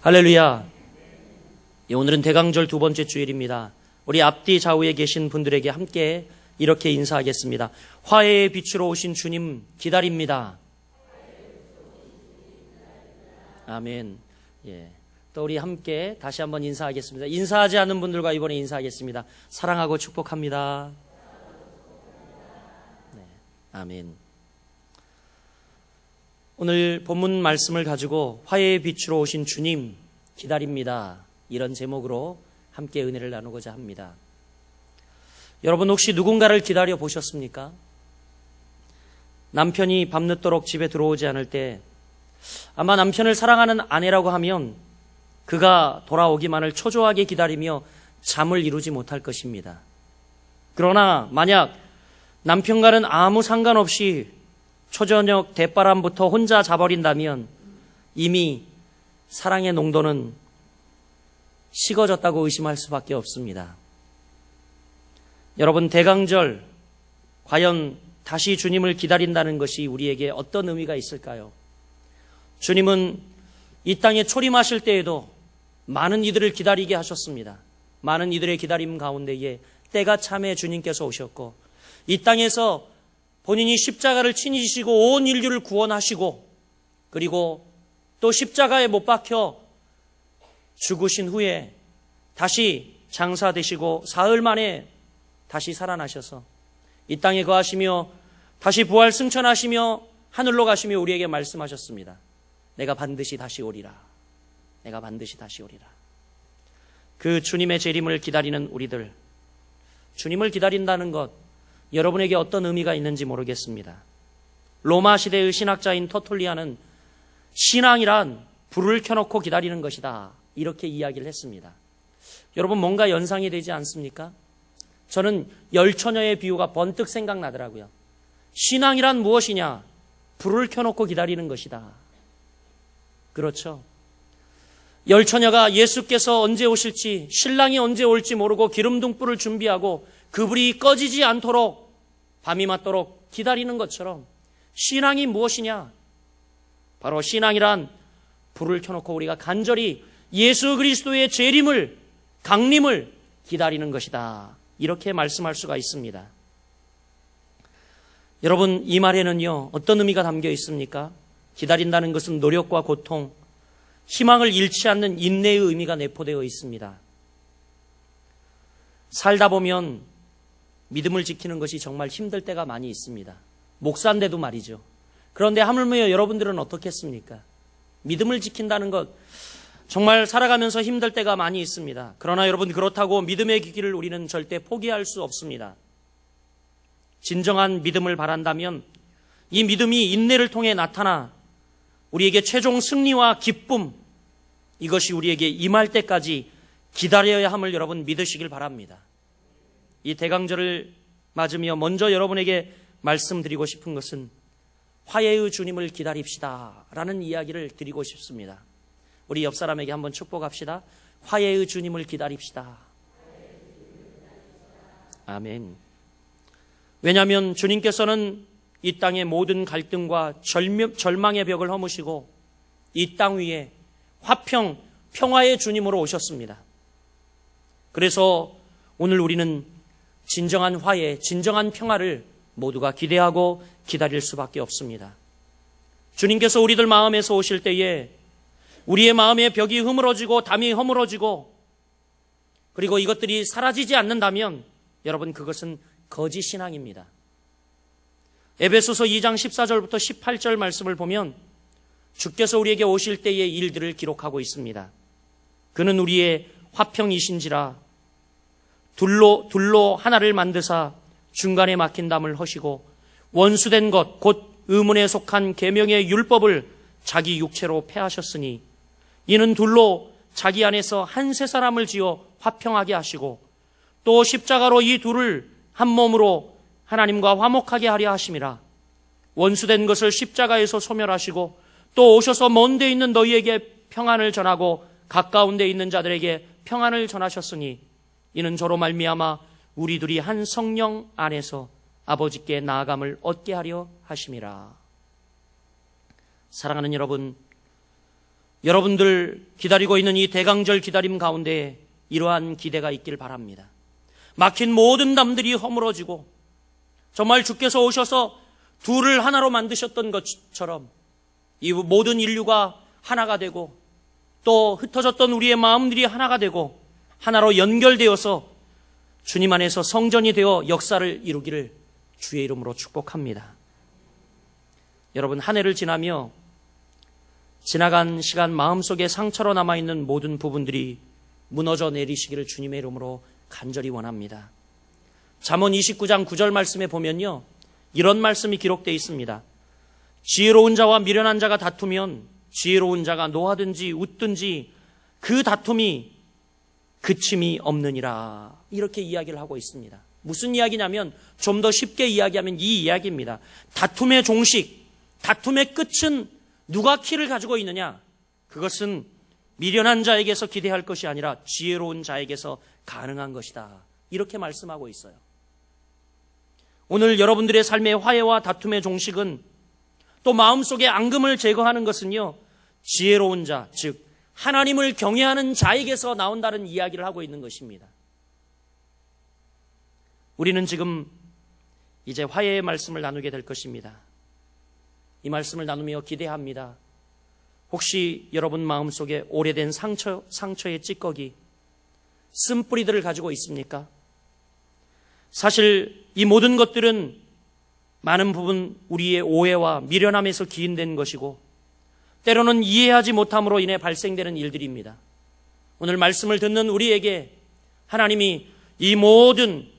할렐루야. 오늘은 대강절 두 번째 주일입니다. 우리 앞뒤 좌우에 계신 분들에게 함께 이렇게 인사하겠습니다. 화해의 빛으로 오신 주님 기다립니다. 아멘. 예. 또 우리 함께 다시 한번 인사하겠습니다. 인사하지 않는 분들과 이번에 인사하겠습니다. 사랑하고 축복합니다. 네. 아멘. 오늘 본문 말씀을 가지고 화해의 빛으로 오신 주님 기다립니다. 이런 제목으로 함께 은혜를 나누고자 합니다. 여러분 혹시 누군가를 기다려 보셨습니까? 남편이 밤늦도록 집에 들어오지 않을 때 아마 남편을 사랑하는 아내라고 하면 그가 돌아오기만을 초조하게 기다리며 잠을 이루지 못할 것입니다. 그러나 만약 남편과는 아무 상관없이 초저녁 대바람부터 혼자 자버린다면 이미 사랑의 농도는 식어졌다고 의심할 수밖에 없습니다. 여러분, 대강절 과연 다시 주님을 기다린다는 것이 우리에게 어떤 의미가 있을까요? 주님은 이 땅에 초림하실 때에도 많은 이들을 기다리게 하셨습니다. 많은 이들의 기다림 가운데에 때가 참에 주님께서 오셨고 이 땅에서 본인이 십자가를 친히 지시고 온 인류를 구원하시고 그리고 또 십자가에 못 박혀 죽으신 후에 다시 장사되시고 사흘 만에 다시 살아나셔서 이 땅에 거하시며 다시 부활 승천하시며 하늘로 가시며 우리에게 말씀하셨습니다. 내가 반드시 다시 오리라. 내가 반드시 다시 오리라. 그 주님의 재림을 기다리는 우리들, 주님을 기다린다는 것 여러분에게 어떤 의미가 있는지 모르겠습니다. 로마 시대의 신학자인 터툴리안은 신앙이란 불을 켜놓고 기다리는 것이다, 이렇게 이야기를 했습니다. 여러분 뭔가 연상이 되지 않습니까? 저는 열처녀의 비유가 번뜩 생각나더라고요. 신앙이란 무엇이냐? 불을 켜놓고 기다리는 것이다. 그렇죠. 열처녀가 예수께서 언제 오실지, 신랑이 언제 올지 모르고 기름등불을 준비하고 그 불이 꺼지지 않도록 밤이 맞도록 기다리는 것처럼 신앙이 무엇이냐? 바로 신앙이란 불을 켜놓고 우리가 간절히 예수 그리스도의 재림을, 강림을 기다리는 것이다, 이렇게 말씀할 수가 있습니다. 여러분, 이 말에는요 어떤 의미가 담겨 있습니까? 기다린다는 것은 노력과 고통, 희망을 잃지 않는 인내의 의미가 내포되어 있습니다. 살다 보면 믿음을 지키는 것이 정말 힘들 때가 많이 있습니다. 목사인데도 말이죠. 그런데 하물며 여러분들은 어떻겠습니까? 믿음을 지킨다는 것 정말 살아가면서 힘들 때가 많이 있습니다. 그러나 여러분, 그렇다고 믿음의 길을 우리는 절대 포기할 수 없습니다. 진정한 믿음을 바란다면 이 믿음이 인내를 통해 나타나 우리에게 최종 승리와 기쁨, 이것이 우리에게 임할 때까지 기다려야 함을 여러분 믿으시길 바랍니다. 이 대강절을 맞으며 먼저 여러분에게 말씀드리고 싶은 것은 화해의 주님을 기다립시다 라는 이야기를 드리고 싶습니다. 우리 옆 사람에게 한번 축복합시다. 화해의 주님을 기다립시다. 아멘. 왜냐하면 주님께서는 이 땅의 모든 갈등과 절망의 벽을 허무시고 이 땅 위에 화평, 평화의 주님으로 오셨습니다. 그래서 오늘 우리는 진정한 화해, 진정한 평화를 모두가 기대하고 기다릴 수밖에 없습니다. 주님께서 우리들 마음에서 오실 때에 우리의 마음의 벽이 허물어지고 담이 허물어지고 그리고 이것들이 사라지지 않는다면 여러분, 그것은 거짓 신앙입니다. 에베소서 2장 14절부터 18절 말씀을 보면 주께서 우리에게 오실 때의 일들을 기록하고 있습니다. 그는 우리의 화평이신지라 둘로 하나를 만드사 중간에 막힌 담을 허시고 원수된 것 곧 의문에 속한 계명의 율법을 자기 육체로 폐하셨으니 이는 둘로 자기 안에서 한 세 사람을 지어 화평하게 하시고 또 십자가로 이 둘을 한 몸으로 하나님과 화목하게 하려 하심이라. 원수된 것을 십자가에서 소멸하시고 또 오셔서 먼 데 있는 너희에게 평안을 전하고 가까운 데 있는 자들에게 평안을 전하셨으니 이는 저로 말미암아 우리들이 한 성령 안에서 아버지께 나아감을 얻게 하려 하심이라. 사랑하는 여러분, 여러분들 기다리고 있는 이 대강절 기다림 가운데 이러한 기대가 있길 바랍니다. 막힌 모든 담들이 허물어지고 정말 주께서 오셔서 둘을 하나로 만드셨던 것처럼 이 모든 인류가 하나가 되고 또 흩어졌던 우리의 마음들이 하나가 되고 하나로 연결되어서 주님 안에서 성전이 되어 역사를 이루기를 주의 이름으로 축복합니다. 여러분, 한 해를 지나며 지나간 시간 마음속에 상처로 남아있는 모든 부분들이 무너져 내리시기를 주님의 이름으로 간절히 원합니다. 잠언 29장 9절 말씀에 보면요, 이런 말씀이 기록되어 있습니다. 지혜로운 자와 미련한 자가 다투면 지혜로운 자가 노하든지 웃든지 그 다툼이 그침이 없느니라. 이렇게 이야기를 하고 있습니다. 무슨 이야기냐면 좀 더 쉽게 이야기하면 이 이야기입니다. 다툼의 종식, 다툼의 끝은 누가 키를 가지고 있느냐? 그것은 미련한 자에게서 기대할 것이 아니라 지혜로운 자에게서 가능한 것이다. 이렇게 말씀하고 있어요. 오늘 여러분들의 삶의 화해와 다툼의 종식은 또 마음속의 앙금을 제거하는 것은요, 지혜로운 자, 즉 하나님을 경외하는 자에게서 나온다는 이야기를 하고 있는 것입니다. 우리는 지금 이제 화해의 말씀을 나누게 될 것입니다. 이 말씀을 나누며 기대합니다. 혹시 여러분 마음속에 오래된 상처의 찌꺼기, 쓴뿌리들을 가지고 있습니까? 사실 이 모든 것들은 많은 부분 우리의 오해와 미련함에서 기인된 것이고 때로는 이해하지 못함으로 인해 발생되는 일들입니다. 오늘 말씀을 듣는 우리에게 하나님이 이 모든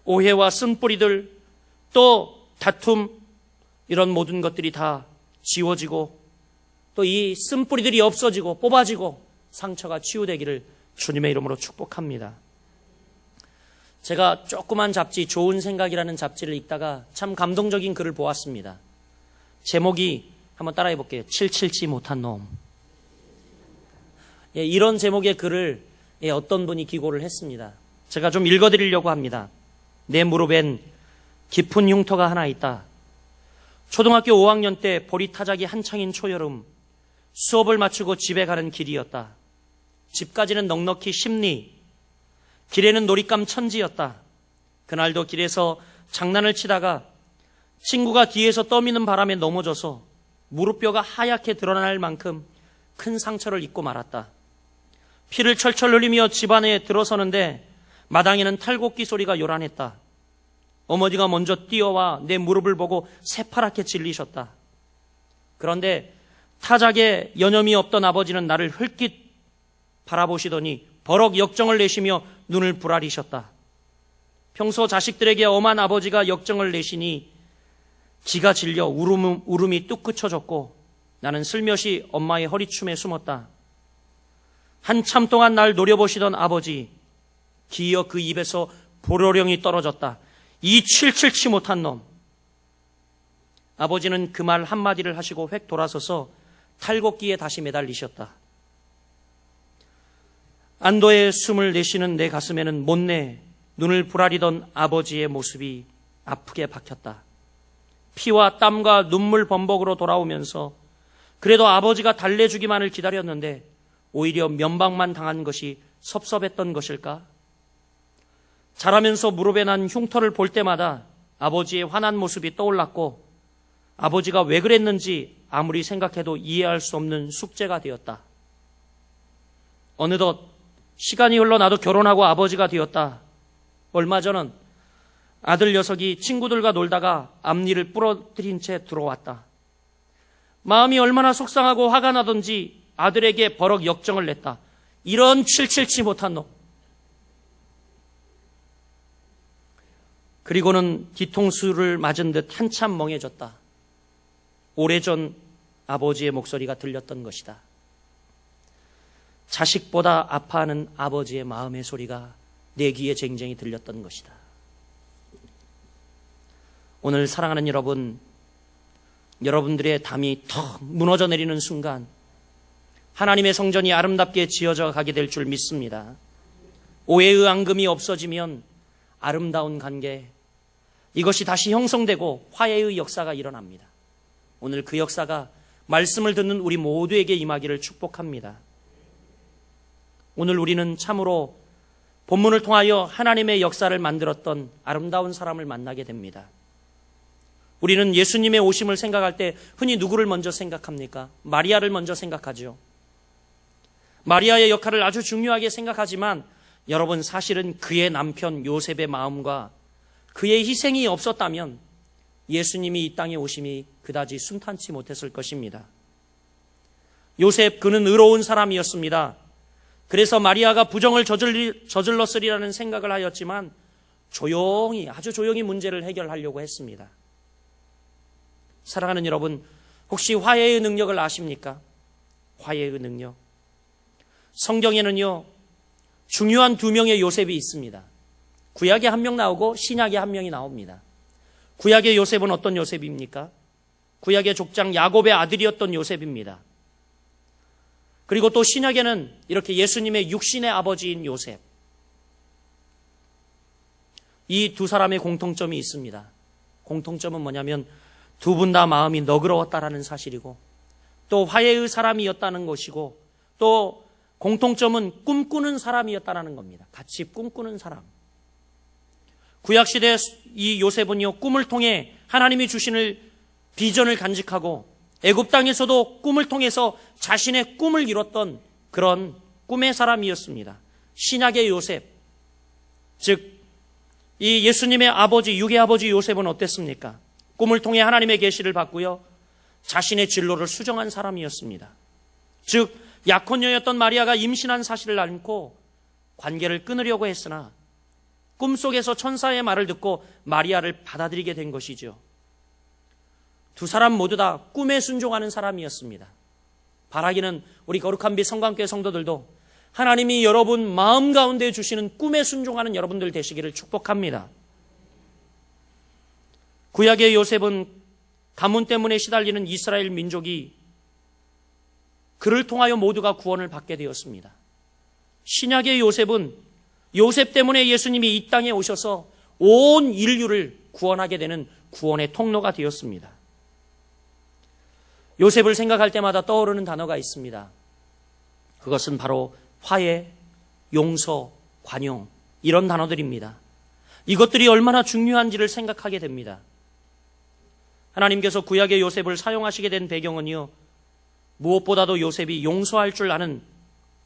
오해와 쓴뿌리들, 또 다툼, 이런 모든 것들이 다 지워지고 또 이 쓴뿌리들이 없어지고 뽑아지고 상처가 치유되기를 주님의 이름으로 축복합니다. 제가 조그만 잡지, 좋은 생각이라는 잡지를 읽다가 참 감동적인 글을 보았습니다. 제목이 한번 따라해 볼게요. 777지 못한 놈. 이런 제목의 글을 어떤 분이 기고를 했습니다. 제가 좀 읽어드리려고 합니다. 내 무릎엔 깊은 흉터가 하나 있다. 초등학교 5학년 때 보리 타작이 한창인 초여름, 수업을 마치고 집에 가는 길이었다. 집까지는 넉넉히 10리, 길에는 놀잇감 천지였다. 그날도 길에서 장난을 치다가 친구가 뒤에서 떠미는 바람에 넘어져서 무릎뼈가 하얗게 드러날 만큼 큰 상처를 입고 말았다. 피를 철철 흘리며 집 안에 들어서는데 마당에는 탈곡기 소리가 요란했다. 어머니가 먼저 뛰어와 내 무릎을 보고 새파랗게 질리셨다. 그런데 타작에 여념이 없던 아버지는 나를 흘낏 바라보시더니 버럭 역정을 내시며 눈을 부라리셨다. 평소 자식들에게 엄한 아버지가 역정을 내시니 기가 질려 울음이 뚝 그쳐졌고 나는 슬며시 엄마의 허리춤에 숨었다. 한참 동안 날 노려보시던 아버지, 기어 그 입에서 보로령이 떨어졌다. 이 777치 못한 놈. 아버지는 그 말 한마디를 하시고 획 돌아서서 탈곡기에 다시 매달리셨다. 안도의 숨을 내쉬는 내 가슴에는 못내 눈을 부라리던 아버지의 모습이 아프게 박혔다. 피와 땀과 눈물 범벅으로 돌아오면서 그래도 아버지가 달래주기만을 기다렸는데 오히려 면박만 당한 것이 섭섭했던 것일까? 자라면서 무릎에 난 흉터를 볼 때마다 아버지의 화난 모습이 떠올랐고 아버지가 왜 그랬는지 아무리 생각해도 이해할 수 없는 숙제가 되었다. 어느덧 시간이 흘러 나도 결혼하고 아버지가 되었다. 얼마 전은 아들 녀석이 친구들과 놀다가 앞니를 부러뜨린 채 들어왔다. 마음이 얼마나 속상하고 화가 나던지 아들에게 버럭 역정을 냈다. 이런 777치 못한 놈. 그리고는 뒤통수를 맞은 듯 한참 멍해졌다. 오래전 아버지의 목소리가 들렸던 것이다. 자식보다 아파하는 아버지의 마음의 소리가 내 귀에 쟁쟁이 들렸던 것이다. 오늘 사랑하는 여러분, 여러분들의 담이 턱 무너져 내리는 순간 하나님의 성전이 아름답게 지어져 가게 될 줄 믿습니다. 오해의 앙금이 없어지면 아름다운 관계, 이것이 다시 형성되고 화해의 역사가 일어납니다. 오늘 그 역사가 말씀을 듣는 우리 모두에게 임하기를 축복합니다. 오늘 우리는 참으로 본문을 통하여 하나님의 역사를 만들었던 아름다운 사람을 만나게 됩니다. 우리는 예수님의 오심을 생각할 때 흔히 누구를 먼저 생각합니까? 마리아를 먼저 생각하죠. 마리아의 역할을 아주 중요하게 생각하지만 여러분, 사실은 그의 남편 요셉의 마음과 그의 희생이 없었다면 예수님이 이 땅에 오심이 그다지 순탄치 못했을 것입니다. 요셉, 그는 의로운 사람이었습니다. 그래서 마리아가 부정을 저질렀으리라는 생각을 하였지만 아주 조용히 문제를 해결하려고 했습니다. 사랑하는 여러분, 혹시 화해의 능력을 아십니까? 화해의 능력. 성경에는요, 중요한 두 명의 요셉이 있습니다. 구약에 한 명 나오고 신약에 한 명이 나옵니다. 구약의 요셉은 어떤 요셉입니까? 구약의 족장 야곱의 아들이었던 요셉입니다. 그리고 또 신약에는 이렇게 예수님의 육신의 아버지인 요셉. 이 두 사람의 공통점이 있습니다. 공통점은 뭐냐면 두 분 다 마음이 너그러웠다라는 사실이고 또 화해의 사람이었다는 것이고 또 공통점은 꿈꾸는 사람이었다라는 겁니다. 같이 꿈꾸는 사람. 구약시대 이 요셉은요, 꿈을 통해 하나님이 주시는 비전을 간직하고 애굽 땅에서도 꿈을 통해서 자신의 꿈을 이뤘던 그런 꿈의 사람이었습니다. 신약의 요셉, 즉 이 예수님의 아버지, 육의 아버지 요셉은 어땠습니까? 꿈을 통해 하나님의 계시를 받고요, 자신의 진로를 수정한 사람이었습니다. 즉 약혼녀였던 마리아가 임신한 사실을 알고 관계를 끊으려고 했으나 꿈속에서 천사의 말을 듣고 마리아를 받아들이게 된 것이죠. 두 사람 모두 다 꿈에 순종하는 사람이었습니다. 바라기는 우리 거룩한 빛 성광교회 성도들도 하나님이 여러분 마음 가운데 주시는 꿈에 순종하는 여러분들 되시기를 축복합니다. 구약의 요셉은 가문 때문에 시달리는 이스라엘 민족이 그를 통하여 모두가 구원을 받게 되었습니다. 신약의 요셉은 요셉 때문에 예수님이 이 땅에 오셔서 온 인류를 구원하게 되는 구원의 통로가 되었습니다. 요셉을 생각할 때마다 떠오르는 단어가 있습니다. 그것은 바로 화해, 용서, 관용, 이런 단어들입니다. 이것들이 얼마나 중요한지를 생각하게 됩니다. 하나님께서 구약의 요셉을 사용하시게 된 배경은요, 무엇보다도 요셉이 용서할 줄 아는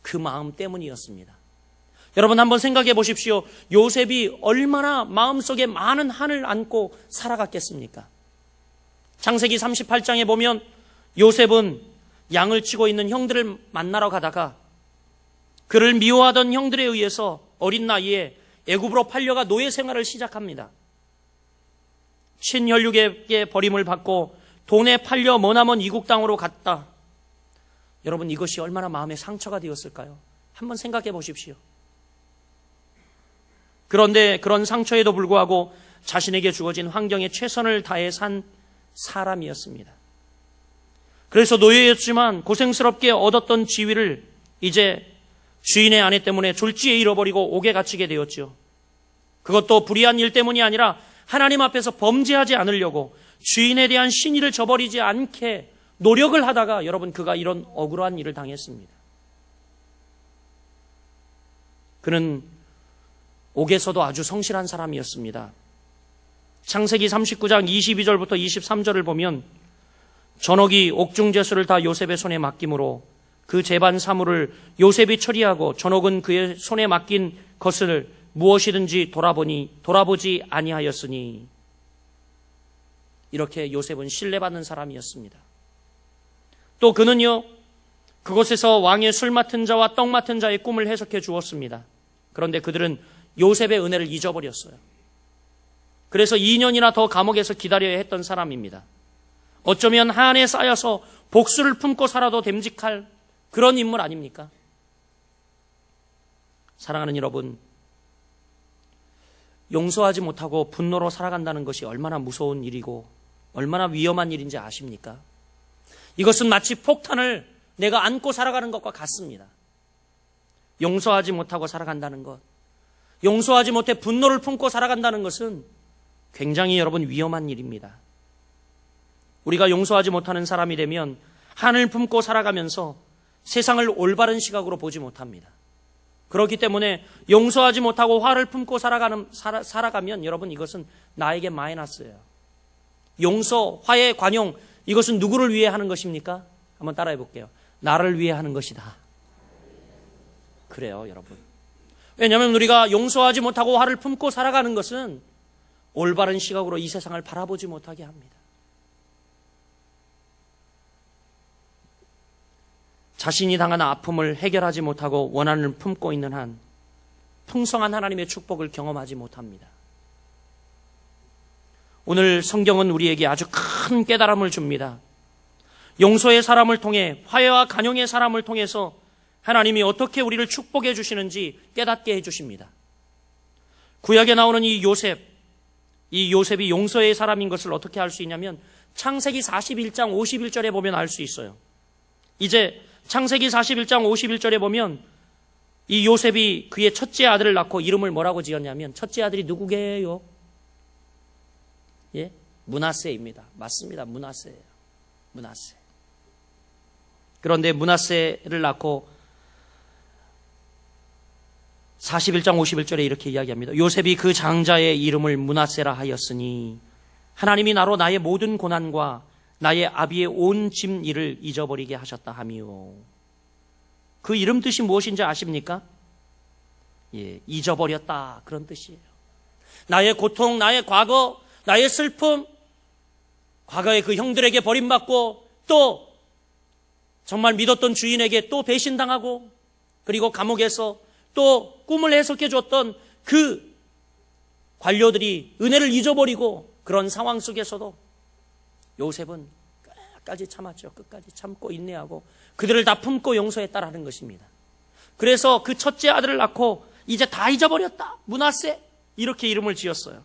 그 마음 때문이었습니다. 여러분 한번 생각해 보십시오. 요셉이 얼마나 마음속에 많은 한을 안고 살아갔겠습니까? 창세기 38장에 보면 요셉은 양을 치고 있는 형들을 만나러 가다가 그를 미워하던 형들에 의해서 어린 나이에 애굽으로 팔려가 노예 생활을 시작합니다. 친혈육에게 버림을 받고 돈에 팔려 머나먼 이국 땅으로 갔다. 여러분 이것이 얼마나 마음의 상처가 되었을까요? 한번 생각해 보십시오. 그런데 그런 상처에도 불구하고 자신에게 주어진 환경에 최선을 다해 산 사람이었습니다. 그래서 노예였지만 고생스럽게 얻었던 지위를 이제 주인의 아내 때문에 졸지에 잃어버리고 옥에 갇히게 되었죠. 그것도 불의한 일 때문이 아니라 하나님 앞에서 범죄하지 않으려고 주인에 대한 신의를 저버리지 않게 노력을 하다가 여러분 그가 이런 억울한 일을 당했습니다. 그는 옥에서도 아주 성실한 사람이었습니다. 창세기 39장 22절부터 23절을 보면 전옥이 옥중제수를 다 요셉의 손에 맡김으로 그 재반 사물을 요셉이 처리하고 전옥은 그의 손에 맡긴 것을 무엇이든지 돌아보지 아니하였으니, 이렇게 요셉은 신뢰받는 사람이었습니다. 또 그는요, 그곳에서 왕의 술 맡은 자와 떡 맡은 자의 꿈을 해석해 주었습니다. 그런데 그들은 요셉의 은혜를 잊어버렸어요. 그래서 2년이나 더 감옥에서 기다려야 했던 사람입니다. 어쩌면 한에 쌓여서 복수를 품고 살아도 됨직할 그런 인물 아닙니까? 사랑하는 여러분, 용서하지 못하고 분노로 살아간다는 것이 얼마나 무서운 일이고 얼마나 위험한 일인지 아십니까? 이것은 마치 폭탄을 내가 안고 살아가는 것과 같습니다. 용서하지 못하고 살아간다는 것, 용서하지 못해 분노를 품고 살아간다는 것은 굉장히 여러분 위험한 일입니다. 우리가 용서하지 못하는 사람이 되면 한을 품고 살아가면서 세상을 올바른 시각으로 보지 못합니다. 그렇기 때문에 용서하지 못하고 화를 품고 살아가면 여러분 이것은 나에게 마이너스예요. 용서, 화해, 관용, 이것은 누구를 위해 하는 것입니까? 한번 따라해 볼게요. 나를 위해 하는 것이다. 그래요, 여러분. 왜냐하면 우리가 용서하지 못하고 화를 품고 살아가는 것은 올바른 시각으로 이 세상을 바라보지 못하게 합니다. 자신이 당한 아픔을 해결하지 못하고 원한을 품고 있는 한 풍성한 하나님의 축복을 경험하지 못합니다. 오늘 성경은 우리에게 아주 큰 깨달음을 줍니다. 용서의 사람을 통해, 화해와 간용의 사람을 통해서 하나님이 어떻게 우리를 축복해 주시는지 깨닫게 해 주십니다. 구약에 나오는 이 요셉이 용서의 사람인 것을 어떻게 알 수 있냐면 창세기 41장 51절에 보면 알 수 있어요. 이제 창세기 41장 51절에 보면 이 요셉이 그의 첫째 아들을 낳고 이름을 뭐라고 지었냐면, 첫째 아들이 누구게요? 예? 므낫세입니다. 맞습니다. 므낫세예요. 므낫세. 그런데 므낫세를 낳고 41장 51절에 이렇게 이야기합니다. 요셉이 그 장자의 이름을 므낫세라 하였으니 하나님이 나로 나의 모든 고난과 나의 아비의 온 짐 일을 잊어버리게 하셨다 하미요. 그 이름 뜻이 무엇인지 아십니까? 예, 잊어버렸다, 그런 뜻이에요. 나의 고통, 나의 과거, 나의 슬픔, 과거의 그 형들에게 버림받고 또 정말 믿었던 주인에게 또 배신당하고, 그리고 감옥에서 또 꿈을 해석해 줬던 그 관료들이 은혜를 잊어버리고, 그런 상황 속에서도 요셉은 끝까지 참았죠. 끝까지 참고 인내하고 그들을 다 품고 용서했다라는 것입니다. 그래서 그 첫째 아들을 낳고 이제 다 잊어버렸다, 므낫세, 이렇게 이름을 지었어요.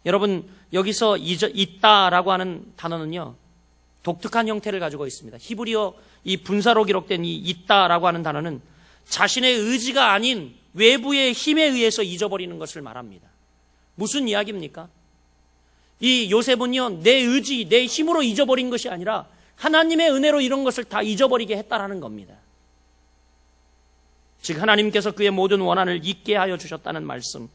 여러분, 여기서 있다라고 하는 단어는요, 독특한 형태를 가지고 있습니다. 히브리어 이 분사로 기록된 이 있다라고 하는 단어는 자신의 의지가 아닌 외부의 힘에 의해서 잊어버리는 것을 말합니다. 무슨 이야기입니까? 이 요셉은요, 내 의지, 내 힘으로 잊어버린 것이 아니라 하나님의 은혜로 이런 것을 다 잊어버리게 했다라는 겁니다. 즉 하나님께서 그의 모든 원한을 잊게 하여 주셨다는 말씀,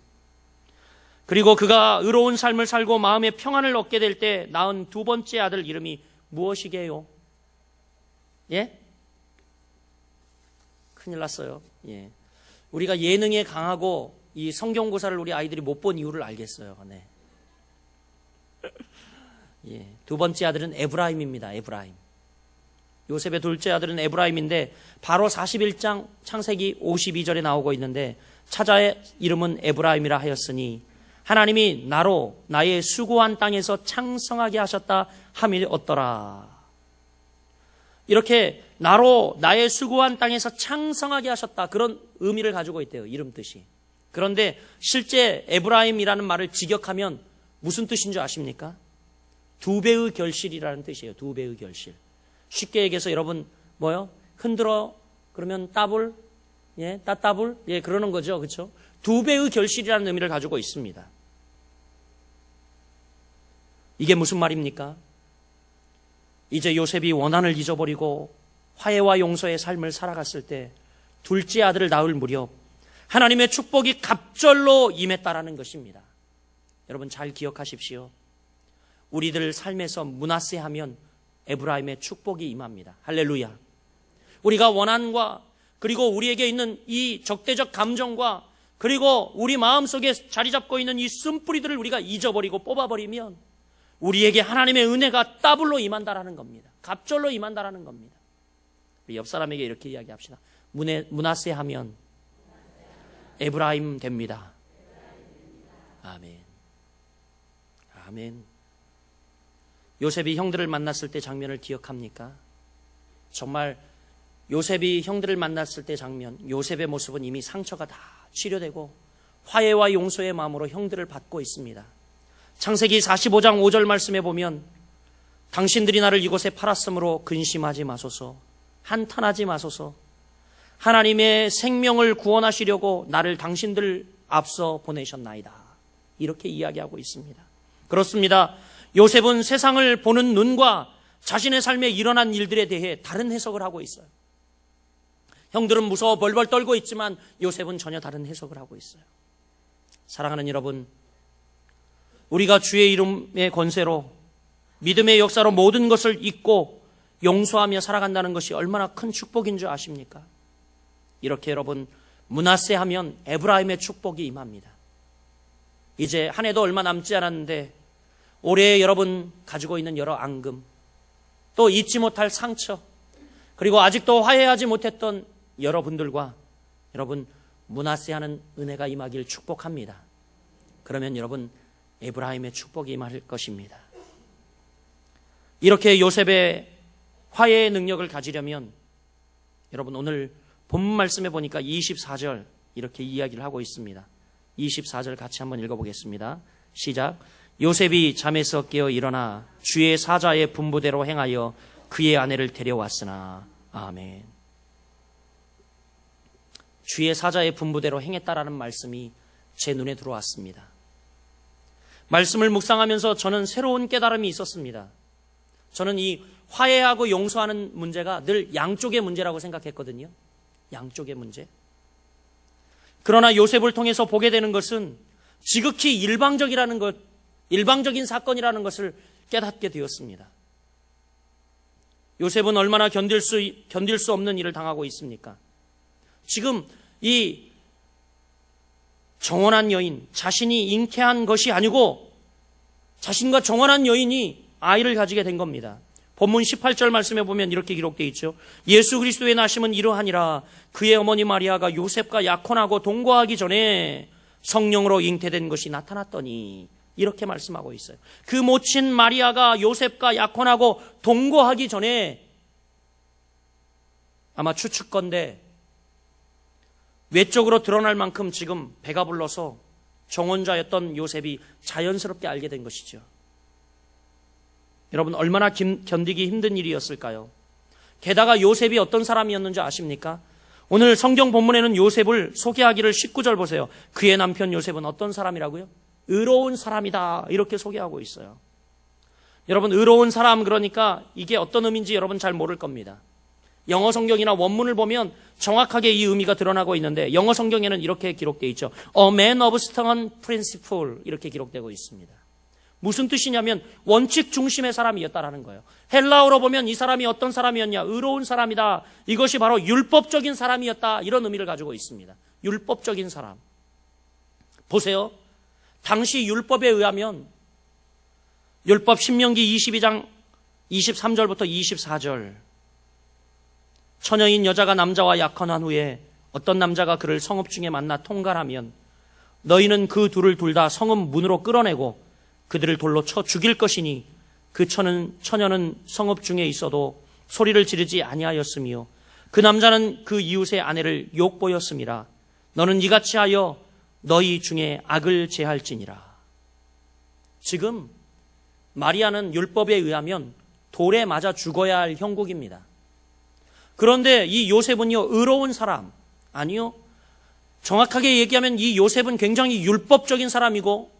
그리고 그가 의로운 삶을 살고 마음의 평안을 얻게 될 때 낳은 두 번째 아들 이름이 무엇이게요? 예? 큰일 났어요. 예. 우리가 예능에 강하고 이 성경고사를 우리 아이들이 못 본 이유를 알겠어요. 네. 예. 두 번째 아들은 에브라임입니다. 에브라임. 요셉의 둘째 아들은 에브라임인데 바로 41장 창세기 52절에 나오고 있는데, 차자의 이름은 에브라임이라 하였으니 하나님이 나로 나의 수고한 땅에서 창성하게 하셨다 함이 얻더라. 이렇게 나로 나의 수고한 땅에서 창성하게 하셨다, 그런 의미를 가지고 있대요, 이름 뜻이. 그런데 실제 에브라임이라는 말을 직역하면 무슨 뜻인 줄 아십니까? 두 배의 결실이라는 뜻이에요. 두 배의 결실. 쉽게 얘기해서 여러분 뭐요? 흔들어 그러면 따블, 예, 따따블, 예, 그러는 거죠, 그렇죠? 두 배의 결실이라는 의미를 가지고 있습니다. 이게 무슨 말입니까? 이제 요셉이 원한을 잊어버리고 화해와 용서의 삶을 살아갔을 때 둘째 아들을 낳을 무렵 하나님의 축복이 갑절로 임했다라는 것입니다. 여러분 잘 기억하십시오. 우리들 삶에서 므낫세 하면 에브라임의 축복이 임합니다. 할렐루야. 우리가 원한과 그리고 우리에게 있는 이 적대적 감정과 그리고 우리 마음속에 자리 잡고 있는 이 쓴뿌리들을 우리가 잊어버리고 뽑아버리면 우리에게 하나님의 은혜가 더블로 임한다라는 겁니다. 갑절로 임한다라는 겁니다. 우리 옆 사람에게 이렇게 이야기합시다. 므낫세 하면 에브라임 됩니다. 아멘. 아멘. 요셉이 형들을 만났을 때 장면을 기억합니까? 정말 요셉이 형들을 만났을 때 장면, 요셉의 모습은 이미 상처가 다 치료되고 화해와 용서의 마음으로 형들을 받고 있습니다. 창세기 45장 5절 말씀에 보면 당신들이 나를 이곳에 팔았으므로 근심하지 마소서, 한탄하지 마소서, 하나님의 생명을 구원하시려고 나를 당신들 앞서 보내셨나이다, 이렇게 이야기하고 있습니다. 그렇습니다. 요셉은 세상을 보는 눈과 자신의 삶에 일어난 일들에 대해 다른 해석을 하고 있어요. 형들은 무서워 벌벌 떨고 있지만 요셉은 전혀 다른 해석을 하고 있어요. 사랑하는 여러분, 우리가 주의 이름의 권세로 믿음의 역사로 모든 것을 잊고 용서하며 살아간다는 것이 얼마나 큰 축복인 줄 아십니까? 이렇게 여러분, 므낫세 하면 에브라임의 축복이 임합니다. 이제 한 해도 얼마 남지 않았는데 올해 여러분 가지고 있는 여러 앙금, 또 잊지 못할 상처, 그리고 아직도 화해하지 못했던 여러분들과 여러분 므낫세 하는 은혜가 임하길 축복합니다. 그러면 여러분 에브라임의 축복이 임할 것입니다. 이렇게 요셉의 화해의 능력을 가지려면 여러분 오늘 본문 말씀에 보니까 24절 이렇게 이야기를 하고 있습니다. 24절 같이 한번 읽어보겠습니다. 시작. 요셉이 잠에서 깨어 일어나 주의 사자의 분부대로 행하여 그의 아내를 데려왔으나. 아멘. 주의 사자의 분부대로 행했다라는 말씀이 제 눈에 들어왔습니다. 말씀을 묵상하면서 저는 새로운 깨달음이 있었습니다. 저는 이 화해하고 용서하는 문제가 늘 양쪽의 문제라고 생각했거든요. 양쪽의 문제. 그러나 요셉을 통해서 보게 되는 것은 지극히 일방적이라는 것, 일방적인 사건이라는 것을 깨닫게 되었습니다. 요셉은 얼마나 견딜 수 없는 일을 당하고 있습니까? 지금 이 정혼한 여인, 자신이 잉태한 것이 아니고 자신과 정혼한 여인이 아이를 가지게 된 겁니다. 본문 18절 말씀에 보면 이렇게 기록되어 있죠. 예수 그리스도의 나심은 이러하니라. 그의 어머니 마리아가 요셉과 약혼하고 동거하기 전에 성령으로 잉태된 것이 나타났더니, 이렇게 말씀하고 있어요. 그 모친 마리아가 요셉과 약혼하고 동거하기 전에 아마 추측건데 외적으로 드러날 만큼 지금 배가 불러서 정혼자였던 요셉이 자연스럽게 알게 된 것이죠. 여러분 얼마나 견디기 힘든 일이었을까요? 게다가 요셉이 어떤 사람이었는지 아십니까? 오늘 성경 본문에는 요셉을 소개하기를 19절 보세요. 그의 남편 요셉은 어떤 사람이라고요? 의로운 사람이다, 이렇게 소개하고 있어요. 여러분 의로운 사람, 그러니까 이게 어떤 의미인지 여러분 잘 모를 겁니다. 영어 성경이나 원문을 보면 정확하게 이 의미가 드러나고 있는데 영어 성경에는 이렇게 기록되어 있죠. A man of stern principle, 이렇게 기록되고 있습니다. 무슨 뜻이냐면 원칙 중심의 사람이었다라는 거예요. 헬라어로 보면 이 사람이 어떤 사람이었냐? 의로운 사람이다. 이것이 바로 율법적인 사람이었다, 이런 의미를 가지고 있습니다. 율법적인 사람. 보세요. 당시 율법에 의하면 율법 신명기 22장 23절부터 24절, 처녀인 여자가 남자와 약혼한 후에 어떤 남자가 그를 성읍 중에 만나 통갈하면 너희는 그 둘을 둘 다 성읍 문으로 끌어내고 그들을 돌로 쳐 죽일 것이니 그 처녀는 성읍 중에 있어도 소리를 지르지 아니하였으며 그 남자는 그 이웃의 아내를 욕보였음이라. 너는 이같이 하여 너희 중에 악을 제할지니라. 지금 마리아는 율법에 의하면 돌에 맞아 죽어야 할 형국입니다. 그런데 이 요셉은요, 의로운 사람, 아니요, 정확하게 얘기하면 이 요셉은 굉장히 율법적인 사람이고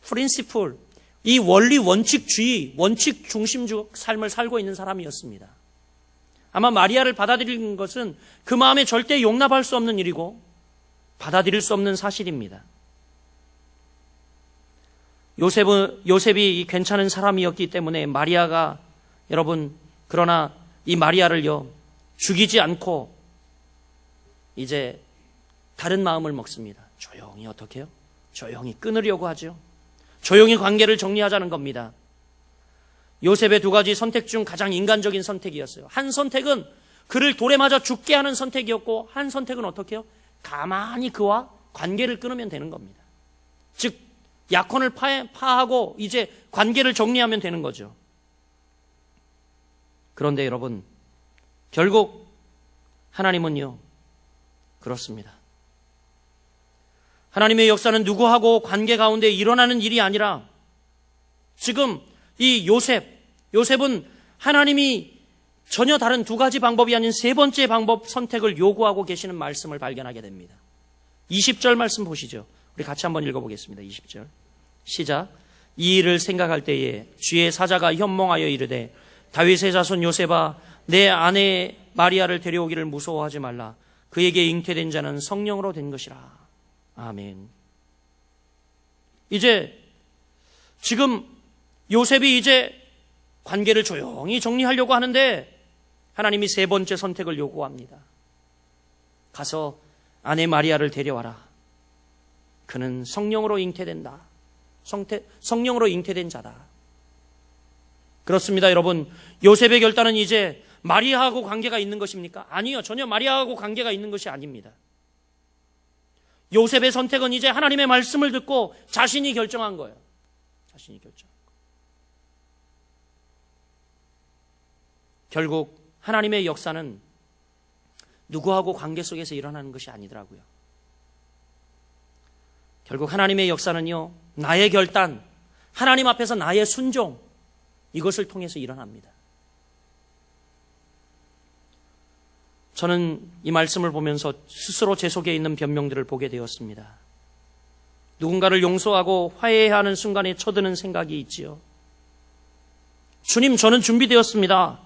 프린시플, 이 원리 원칙주의, 원칙 중심적 삶을 살고 있는 사람이었습니다. 아마 마리아를 받아들이는 것은 그 마음에 절대 용납할 수 없는 일이고 받아들일 수 없는 사실입니다. 요셉이 괜찮은 사람이었기 때문에 마리아가, 여러분, 그러나 이 마리아를요 죽이지 않고 이제 다른 마음을 먹습니다. 조용히, 어떻게 해요? 조용히 끊으려고 하죠. 조용히 관계를 정리하자는 겁니다. 요셉의 두 가지 선택 중 가장 인간적인 선택이었어요. 한 선택은 그를 돌에 맞아 죽게 하는 선택이었고, 한 선택은 어떻게 해요? 가만히 그와 관계를 끊으면 되는 겁니다. 즉 약혼을 파하고 이제 관계를 정리하면 되는 거죠. 그런데 여러분, 결국 하나님은요 그렇습니다. 하나님의 역사는 누구하고 관계 가운데 일어나는 일이 아니라 지금 이 요셉은 하나님이 전혀 다른 두 가지 방법이 아닌 세 번째 방법 선택을 요구하고 계시는 말씀을 발견하게 됩니다. 20절 말씀 보시죠. 우리 같이 한번 읽어보겠습니다. 20절 시작. 이 일을 생각할 때에 주의 사자가 현몽하여 이르되 다윗의 자손 요셉아, 내 아내 마리아를 데려오기를 무서워하지 말라. 그에게 잉태된 자는 성령으로 된 것이라. 아멘. 이제 지금 요셉이 이제 관계를 조용히 정리하려고 하는데 하나님이 세 번째 선택을 요구합니다. 가서 아내 마리아를 데려와라. 그는 성령으로 잉태된다. 성령으로 잉태된 자다. 그렇습니다, 여러분. 요셉의 결단은 이제 마리아하고 관계가 있는 것입니까? 아니요, 전혀 마리아하고 관계가 있는 것이 아닙니다. 요셉의 선택은 이제 하나님의 말씀을 듣고 자신이 결정한 거예요. 자신이 결정한 거. 결국 하나님의 역사는 누구하고 관계 속에서 일어나는 것이 아니더라고요. 결국 하나님의 역사는요, 나의 결단, 하나님 앞에서 나의 순종, 이것을 통해서 일어납니다. 저는 이 말씀을 보면서 스스로 제 속에 있는 변명들을 보게 되었습니다. 누군가를 용서하고 화해해야 하는 순간에 쳐드는 생각이 있지요. 주님, 저는 준비되었습니다.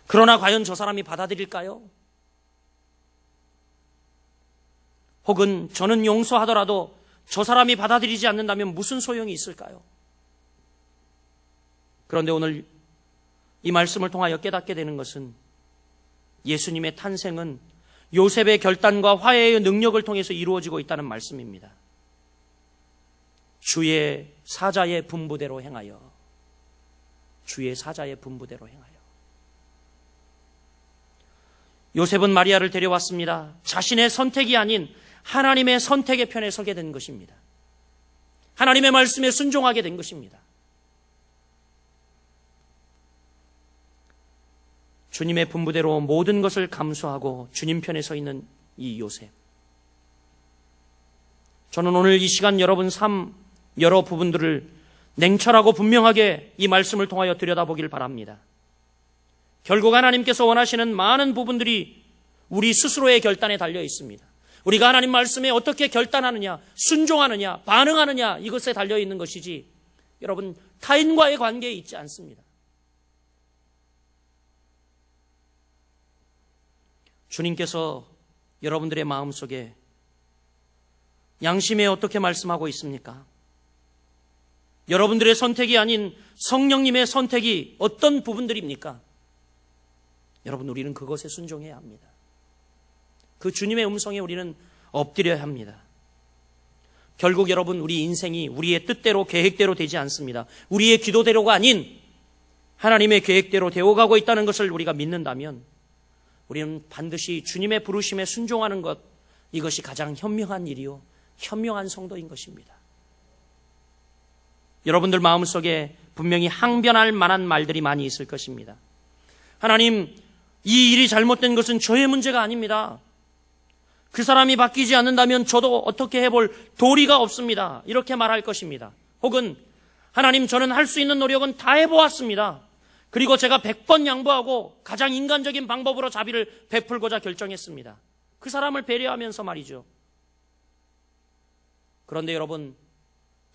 그러나 과연 저 사람이 받아들일까요? 혹은 저는 용서하더라도 저 사람이 받아들이지 않는다면 무슨 소용이 있을까요? 그런데 오늘 이 말씀을 통하여 깨닫게 되는 것은 예수님의 탄생은 요셉의 결단과 화해의 능력을 통해서 이루어지고 있다는 말씀입니다. 주의 사자의 분부대로 행하여, 주의 사자의 분부대로 행하여. 요셉은 마리아를 데려왔습니다. 자신의 선택이 아닌 하나님의 선택의 편에 서게 된 것입니다. 하나님의 말씀에 순종하게 된 것입니다. 주님의 분부대로 모든 것을 감수하고 주님 편에 서 있는 이 요셉. 저는 오늘 이 시간 여러분 삶 여러 부분들을 냉철하고 분명하게 이 말씀을 통하여 들여다보길 바랍니다. 결국 하나님께서 원하시는 많은 부분들이 우리 스스로의 결단에 달려 있습니다. 우리가 하나님 말씀에 어떻게 결단하느냐, 순종하느냐, 반응하느냐, 이것에 달려 있는 것이지 여러분 타인과의 관계에 있지 않습니다. 주님께서 여러분들의 마음속에 양심에 어떻게 말씀하고 있습니까? 여러분들의 선택이 아닌 성령님의 선택이 어떤 부분들입니까? 여러분, 우리는 그것에 순종해야 합니다. 그 주님의 음성에 우리는 엎드려야 합니다. 결국 여러분, 우리 인생이 우리의 뜻대로 계획대로 되지 않습니다. 우리의 기도대로가 아닌 하나님의 계획대로 되어가고 있다는 것을 우리가 믿는다면 우리는 반드시 주님의 부르심에 순종하는 것, 이것이 가장 현명한 일이요 현명한 성도인 것입니다. 여러분들 마음속에 분명히 항변할 만한 말들이 많이 있을 것입니다. 하나님, 이 일이 잘못된 것은 저의 문제가 아닙니다. 그 사람이 바뀌지 않는다면 저도 어떻게 해볼 도리가 없습니다. 이렇게 말할 것입니다. 혹은 하나님, 저는 할 수 있는 노력은 다 해보았습니다. 그리고 제가 100번 양보하고 가장 인간적인 방법으로 자비를 베풀고자 결정했습니다. 그 사람을 배려하면서 말이죠. 그런데 여러분,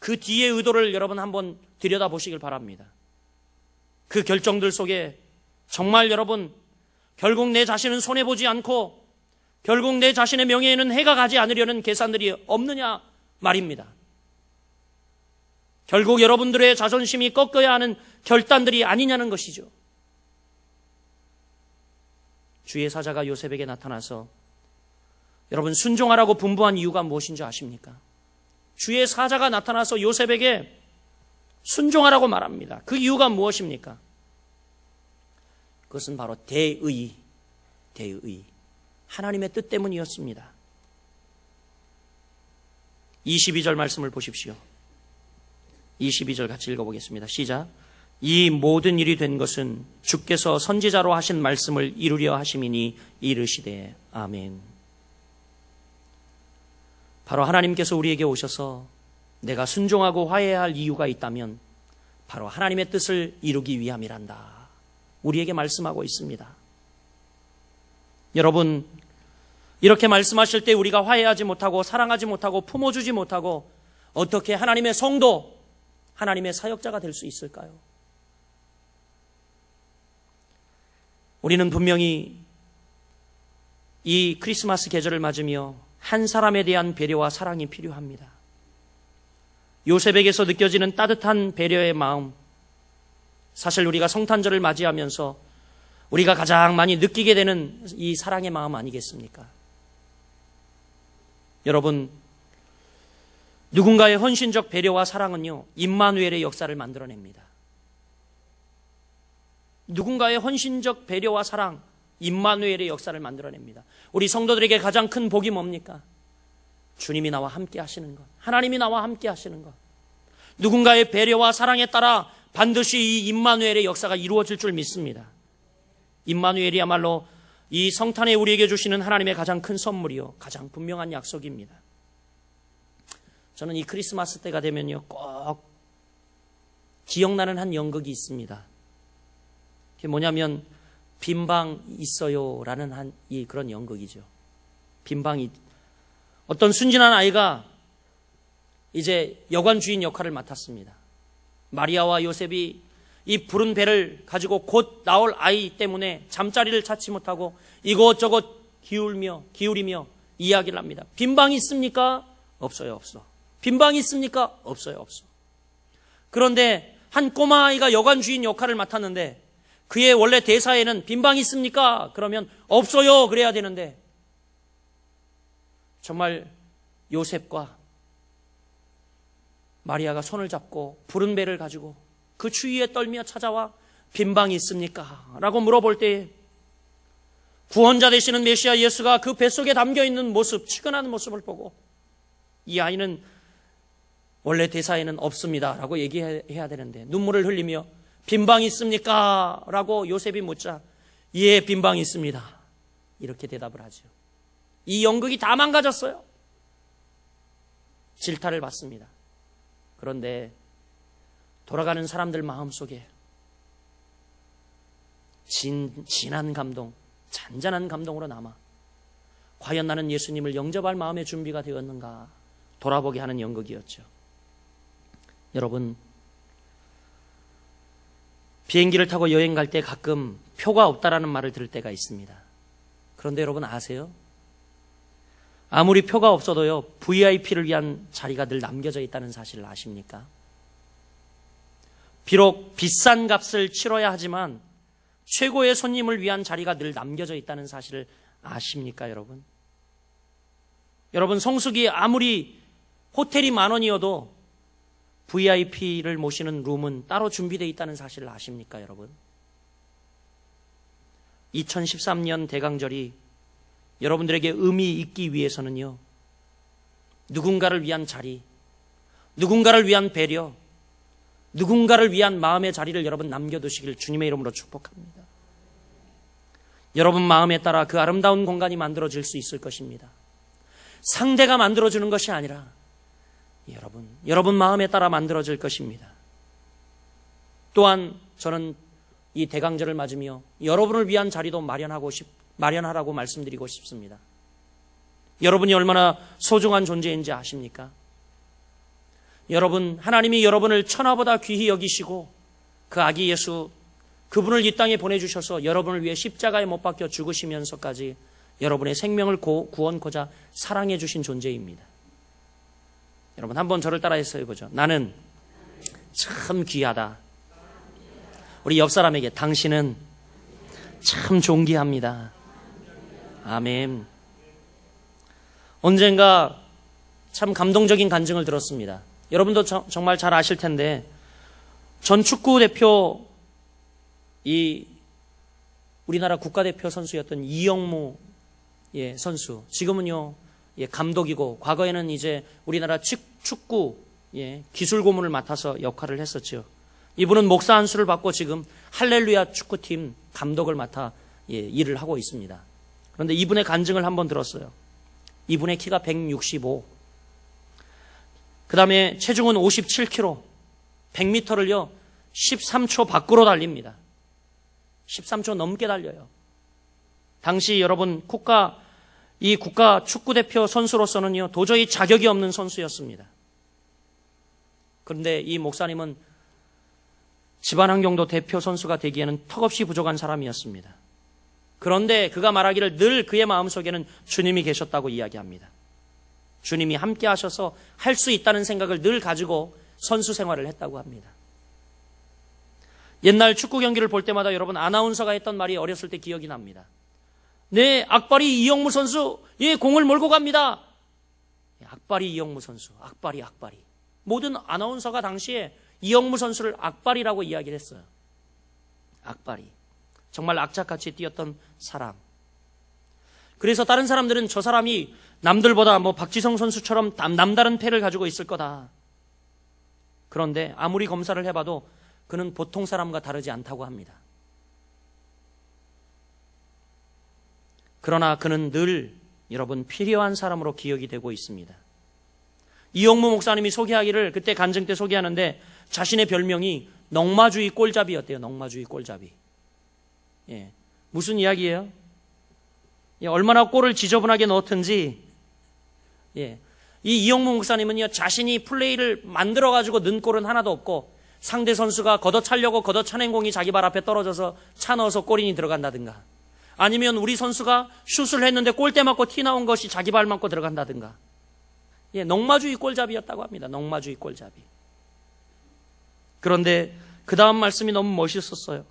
그 뒤의 의도를 여러분 한번 들여다보시길 바랍니다. 그 결정들 속에 정말 여러분, 결국 내 자신은 손해보지 않고 결국 내 자신의 명예에는 해가 가지 않으려는 계산들이 없느냐 말입니다. 결국 여러분들의 자존심이 꺾여야 하는 결단들이 아니냐는 것이죠. 주의 사자가 요셉에게 나타나서 여러분 순종하라고 분부한 이유가 무엇인 줄 아십니까? 주의 사자가 나타나서 요셉에게 순종하라고 말합니다. 그 이유가 무엇입니까? 그것은 바로 대의, 하나님의 뜻 때문이었습니다. 22절 말씀을 보십시오. 22절 같이 읽어보겠습니다. 시작. 이 모든 일이 된 것은 주께서 선지자로 하신 말씀을 이루려 하심이니 이르시되 아멘. 바로 하나님께서 우리에게 오셔서 내가 순종하고 화해해야 할 이유가 있다면 바로 하나님의 뜻을 이루기 위함이란다. 우리에게 말씀하고 있습니다. 여러분, 이렇게 말씀하실 때 우리가 화해하지 못하고 사랑하지 못하고 품어주지 못하고 어떻게 하나님의 성도, 하나님의 사역자가 될 수 있을까요? 우리는 분명히 이 크리스마스 계절을 맞으며 한 사람에 대한 배려와 사랑이 필요합니다. 요셉에게서 느껴지는 따뜻한 배려의 마음, 사실 우리가 성탄절을 맞이하면서 우리가 가장 많이 느끼게 되는 이 사랑의 마음 아니겠습니까? 여러분, 누군가의 헌신적 배려와 사랑은요, 임마누엘의 역사를 만들어냅니다. 누군가의 헌신적 배려와 사랑, 임마누엘의 역사를 만들어냅니다. 우리 성도들에게 가장 큰 복이 뭡니까? 주님이 나와 함께 하시는 것, 하나님이 나와 함께 하시는 것. 누군가의 배려와 사랑에 따라 반드시 이 임마누엘의 역사가 이루어질 줄 믿습니다. 임마누엘이야말로 이 성탄에 우리에게 주시는 하나님의 가장 큰 선물이요, 가장 분명한 약속입니다. 저는 이 크리스마스 때가 되면요, 꼭 기억나는 한 연극이 있습니다. 그게 뭐냐면 빈방 있어요 라는 그런 연극이죠. 빈방이, 어떤 순진한 아이가 이제 여관 주인 역할을 맡았습니다. 마리아와 요셉이 이 푸른 배를 가지고 곧 나올 아이 때문에 잠자리를 찾지 못하고 이것저것 기울이며 이야기를 합니다. 빈방이 있습니까? 없어요, 없어. 빈방이 있습니까? 없어요, 없어. 그런데 한 꼬마아이가 여관 주인 역할을 맡았는데 그의 원래 대사에는 빈방이 있습니까? 그러면 없어요 그래야 되는데, 정말 요셉과 마리아가 손을 잡고 푸른 배를 가지고 그 추위에 떨며 찾아와 빈방이 있습니까? 라고 물어볼 때 구원자 되시는 메시아 예수가 그 뱃속에 담겨있는 모습, 치근한 모습을 보고 이 아이는 원래 대사에는 없습니다 라고 얘기해야 되는데 눈물을 흘리며 빈방이 있습니까? 라고 요셉이 묻자 예, 빈방이 있습니다 이렇게 대답을 하죠. 이 연극이 다 망가졌어요. 질타를 받습니다. 그런데 돌아가는 사람들 마음속에 진한 감동, 잔잔한 감동으로 남아 과연 나는 예수님을 영접할 마음의 준비가 되었는가 돌아보게 하는 연극이었죠. 여러분, 비행기를 타고 여행 갈 때 가끔 표가 없다라는 말을 들을 때가 있습니다. 그런데 여러분 아세요? 아무리 표가 없어도요, VIP를 위한 자리가 늘 남겨져 있다는 사실을 아십니까? 비록 비싼 값을 치러야 하지만 최고의 손님을 위한 자리가 늘 남겨져 있다는 사실을 아십니까, 여러분? 여러분, 성수기 아무리 호텔이 10,000원이어도 VIP를 모시는 룸은 따로 준비되어 있다는 사실을 아십니까, 여러분? 2013년 대강절이 여러분들에게 의미 있기 위해서는요, 누군가를 위한 자리, 누군가를 위한 배려, 누군가를 위한 마음의 자리를 여러분 남겨두시길 주님의 이름으로 축복합니다. 여러분 마음에 따라 그 아름다운 공간이 만들어질 수 있을 것입니다. 상대가 만들어주는 것이 아니라 여러분 마음에 따라 만들어질 것입니다. 또한 저는 이 대강절을 맞으며 여러분을 위한 자리도 마련하라고 말씀드리고 싶습니다. 여러분이 얼마나 소중한 존재인지 아십니까? 여러분, 하나님이 여러분을 천하보다 귀히 여기시고 그 아기 예수, 그분을 이 땅에 보내주셔서 여러분을 위해 십자가에 못 박혀 죽으시면서까지 여러분의 생명을 구원코자 사랑해 주신 존재입니다. 여러분, 한번 저를 따라해서 해보죠. 나는 참 귀하다. 우리 옆 사람에게 당신은 참 존귀합니다. 아멘. 언젠가 참 감동적인 간증을 들었습니다. 여러분도 정말 잘 아실 텐데, 전 축구대표, 우리나라 국가대표 선수였던 이영무 선수, 지금은요 감독이고 과거에는 이제 우리나라 축구 기술 고문을 맡아서 역할을 했었죠. 이분은 목사 안수를 받고 지금 할렐루야 축구팀 감독을 맡아 일을 하고 있습니다. 그런데 이분의 간증을 한번 들었어요. 이분의 키가 165, 그 다음에 체중은 57kg, 100m를요 13초 밖으로 달립니다. 13초 넘게 달려요. 당시 여러분 국가 축구대표 선수로서는요 도저히 자격이 없는 선수였습니다. 그런데 이 목사님은 집안환경도 대표 선수가 되기에는 턱없이 부족한 사람이었습니다. 그런데 그가 말하기를 늘 그의 마음속에는 주님이 계셨다고 이야기합니다. 주님이 함께 하셔서 할 수 있다는 생각을 늘 가지고 선수 생활을 했다고 합니다. 옛날 축구 경기를 볼 때마다 여러분 아나운서가 했던 말이 어렸을 때 기억이 납니다. 네, 악바리 이영무 선수, 예, 공을 몰고 갑니다. 악바리 이영무 선수, 악바리. 모든 아나운서가 당시에 이영무 선수를 악바리라고 이야기를 했어요. 악바리. 정말 악착같이 뛰었던 사람. 그래서 다른 사람들은 저 사람이 남들보다 박지성 선수처럼 남다른 패를 가지고 있을 거다. 그런데 아무리 검사를 해봐도 그는 보통 사람과 다르지 않다고 합니다. 그러나 그는 늘 여러분 필요한 사람으로 기억이 되고 있습니다. 이영무 목사님이 소개하기를 그때 간증 때 소개하는데 자신의 별명이 넝마주의 꼴잡이였대요. 넝마주의 꼴잡이. 예, 무슨 이야기예요? 예, 얼마나 골을 지저분하게 넣었든지, 예, 이 이영무 목사님은요 자신이 플레이를 만들어가지고 넣은 골은 하나도 없고 상대 선수가 걷어차려고 걷어차낸 공이 자기 발 앞에 떨어져서 차 넣어서 골인이 들어간다든가, 아니면 우리 선수가 슛을 했는데 골대 맞고 티 나온 것이 자기 발 맞고 들어간다든가. 예, 넝마주의 꼴잡이였다고 합니다. 넝마주의 꼴잡이. 그런데 그 다음 말씀이 너무 멋있었어요.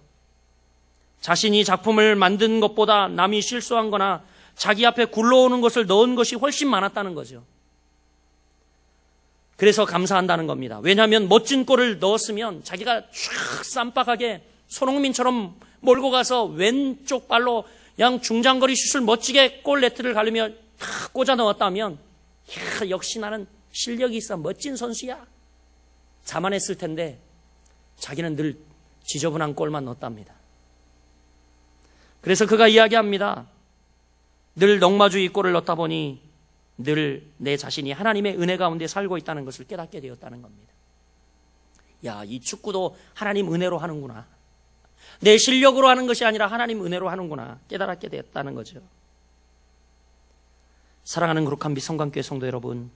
자신이 작품을 만든 것보다 남이 실수한 거나 자기 앞에 굴러오는 것을 넣은 것이 훨씬 많았다는 거죠. 그래서 감사한다는 겁니다. 왜냐하면 멋진 골을 넣었으면 자기가 쫙 쌈박하게 손흥민처럼 몰고 가서 왼쪽 발로 그냥 중장거리 슛을 멋지게 골 네트를 가르며 탁 꽂아 넣었다면, 야, 역시 나는 실력이 있어, 멋진 선수야, 자만했을 텐데 자기는 늘 지저분한 골만 넣었답니다. 그래서 그가 이야기합니다. 늘 넝마주의 골을 넣다 보니 늘 내 자신이 하나님의 은혜 가운데 살고 있다는 것을 깨닫게 되었다는 겁니다. 야, 이 축구도 하나님 은혜로 하는구나. 내 실력으로 하는 것이 아니라 하나님 은혜로 하는구나 깨달았게 되었다는 거죠. 사랑하는 거룩한 성강교회 성도 여러분,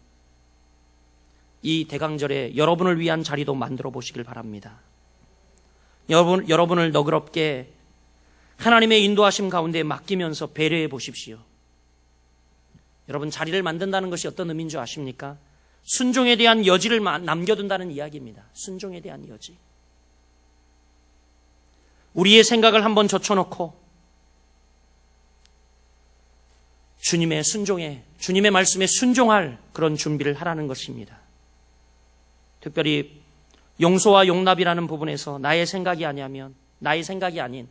이 대강절에 여러분을 위한 자리도 만들어 보시길 바랍니다. 여러분을 너그럽게 하나님의 인도하심 가운데 맡기면서 배려해 보십시오. 여러분, 자리를 만든다는 것이 어떤 의미인 줄 아십니까? 순종에 대한 여지를 남겨둔다는 이야기입니다. 순종에 대한 여지. 우리의 생각을 한번 젖혀놓고 주님의 순종에, 주님의 말씀에 순종할 그런 준비를 하라는 것입니다. 특별히 용서와 용납이라는 부분에서 나의 생각이 아닌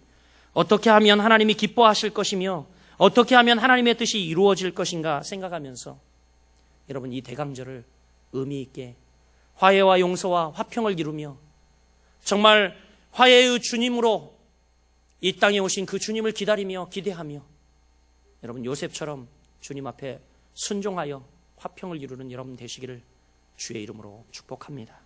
어떻게 하면 하나님이 기뻐하실 것이며 어떻게 하면 하나님의 뜻이 이루어질 것인가 생각하면서 여러분, 이 대강절을 의미 있게 화해와 용서와 화평을 이루며 정말 화해의 주님으로 이 땅에 오신 그 주님을 기다리며 기대하며 여러분, 요셉처럼 주님 앞에 순종하여 화평을 이루는 여러분 되시기를 주의 이름으로 축복합니다.